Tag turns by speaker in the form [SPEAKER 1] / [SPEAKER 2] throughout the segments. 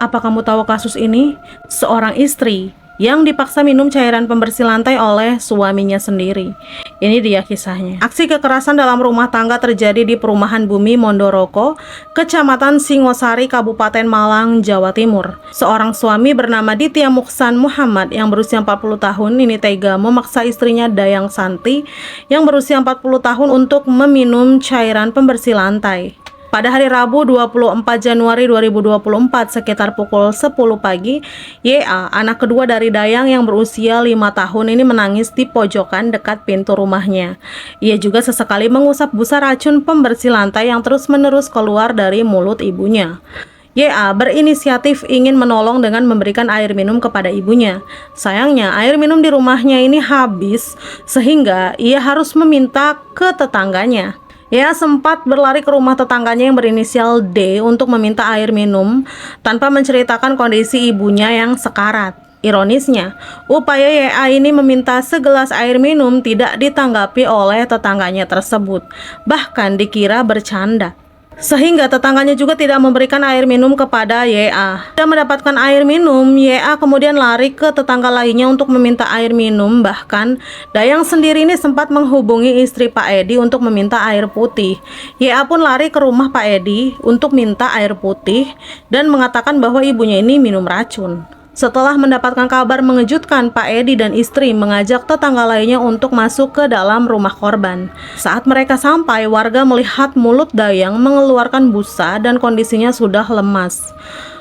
[SPEAKER 1] Apa kamu tahu kasus ini? Seorang istri yang dipaksa minum cairan pembersih lantai oleh suaminya sendiri. Ini dia kisahnya. Aksi kekerasan dalam rumah tangga terjadi di Perumahan Bumi Mondoroko, Kecamatan Singosari, Kabupaten Malang, Jawa Timur. Seorang suami bernama Ditya Muksan Muhammad yang berusia 40 tahun ini tega memaksa istrinya Dayang Santi yang berusia 40 tahun untuk meminum cairan pembersih lantai. Pada hari Rabu 24 Januari 2024 sekitar pukul 10 pagi, YA, anak kedua dari Dayang yang berusia 5 tahun ini menangis di pojokan dekat pintu rumahnya. Ia juga sesekali mengusap busa racun pembersih lantai yang terus-menerus keluar dari mulut ibunya. YA berinisiatif ingin menolong dengan memberikan air minum kepada ibunya. Sayangnya air minum di rumahnya ini habis sehingga ia harus meminta ke tetangganya. Ia sempat berlari ke rumah tetangganya yang berinisial D untuk meminta air minum tanpa menceritakan kondisi ibunya yang sekarat. Ironisnya, upaya YA ini meminta segelas air minum tidak ditanggapi oleh tetangganya tersebut, bahkan dikira bercanda. Sehingga tetangganya juga tidak memberikan air minum kepada YA. Tidak mendapatkan air minum, YA kemudian lari ke tetangga lainnya untuk meminta air minum. Bahkan Dayang sendiri ini sempat menghubungi istri Pak Edi untuk meminta air putih. YA pun lari ke rumah Pak Edi untuk minta air putih dan mengatakan bahwa ibunya ini minum racun. Setelah mendapatkan kabar mengejutkan, Pak Edi dan istri mengajak tetangga lainnya untuk masuk ke dalam rumah korban. Saat mereka sampai, warga melihat mulut Dayang mengeluarkan busa dan kondisinya sudah lemas.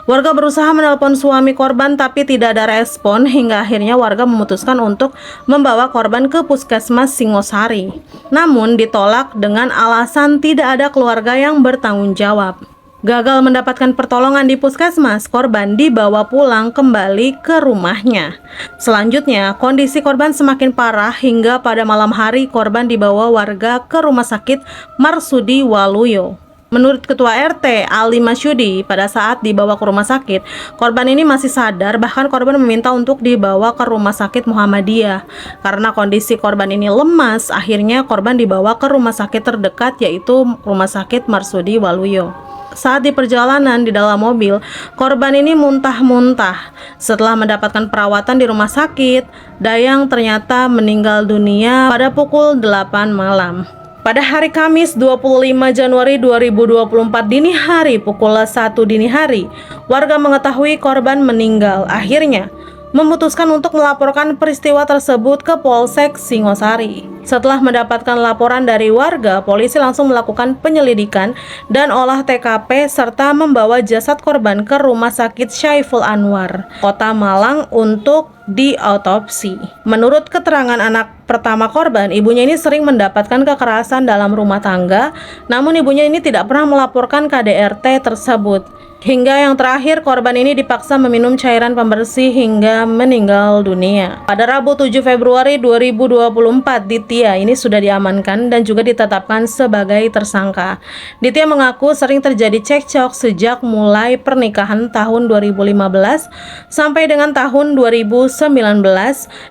[SPEAKER 1] Warga berusaha menelpon suami korban tapi tidak ada respon hingga akhirnya warga memutuskan untuk membawa korban ke Puskesmas Singosari. Namun ditolak dengan alasan tidak ada keluarga yang bertanggung jawab. Gagal mendapatkan pertolongan di puskesmas, korban dibawa pulang kembali ke rumahnya. Selanjutnya, kondisi korban semakin parah hingga pada malam hari korban dibawa warga ke Rumah Sakit Marsudi Waluyo. Menurut Ketua RT Ali Masyudi, pada saat dibawa ke rumah sakit, korban ini masih sadar, bahkan korban meminta untuk dibawa ke Rumah Sakit Muhammadiyah. Karena kondisi korban ini lemas, akhirnya korban dibawa ke rumah sakit terdekat yaitu Rumah Sakit Marsudi Waluyo. Saat di perjalanan di dalam mobil, korban ini muntah-muntah. Setelah mendapatkan perawatan di rumah sakit, Dayang ternyata meninggal dunia pada pukul 8 malam. Pada hari Kamis 25 Januari 2024 dini hari pukul 1 dini hari, warga mengetahui korban meninggal. Akhirnya memutuskan untuk melaporkan peristiwa tersebut ke Polsek Singosari. Setelah mendapatkan laporan dari warga, polisi langsung melakukan penyelidikan dan olah TKP serta membawa jasad korban ke Rumah Sakit Syaiful Anwar, Kota Malang untuk diautopsi. Menurut keterangan anak pertama korban, ibunya ini sering mendapatkan kekerasan dalam rumah tangga, namun ibunya ini tidak pernah melaporkan KDRT tersebut. Hingga yang terakhir, korban ini dipaksa meminum cairan pembersih hingga meninggal dunia. Pada Rabu 7 Februari 2024, Ditya ini sudah diamankan dan juga ditetapkan sebagai tersangka. Ditya mengaku sering terjadi cekcok sejak mulai pernikahan tahun 2015 sampai dengan tahun 2019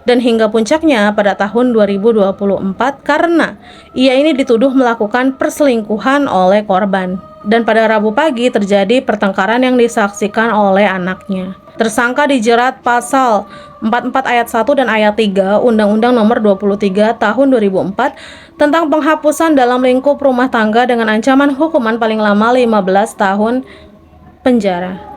[SPEAKER 1] dan hingga puncaknya pada tahun 2024 karena ia ini dituduh melakukan perselingkuhan oleh korban. Dan pada Rabu pagi terjadi pertengkaran yang disaksikan oleh anaknya. Tersangka dijerat pasal 44 ayat 1 dan ayat 3 Undang-Undang Nomor 23 Tahun 2004 tentang penghapusan dalam lingkup rumah tangga dengan ancaman hukuman paling lama 15 tahun penjara.